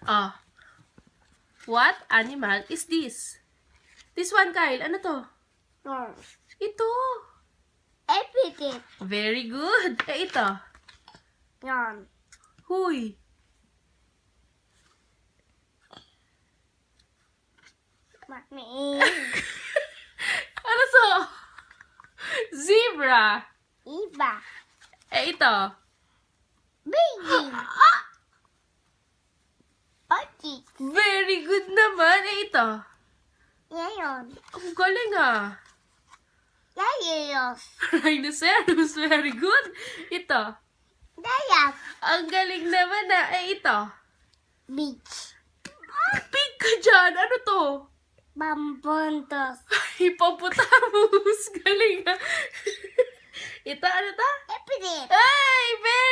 Oh. What animal is this? This one, Kyle. Ano to? Ito. Everything. Very good. Ito. Yan. Huy. Mami. Ano to? Zebra. Iba. Ito. Baby. Otis. Very good naman. Ito. Yayon. Ang galing ah. Yayos. Rhinoceros. Very good. Ito. Dayas. Ang galing naman ah. Ito. Beach. Pig ka dyan. Ano to? Bambuntos. Hippopotamus. Galing ah. Ito, ano to? Everything. Ay, very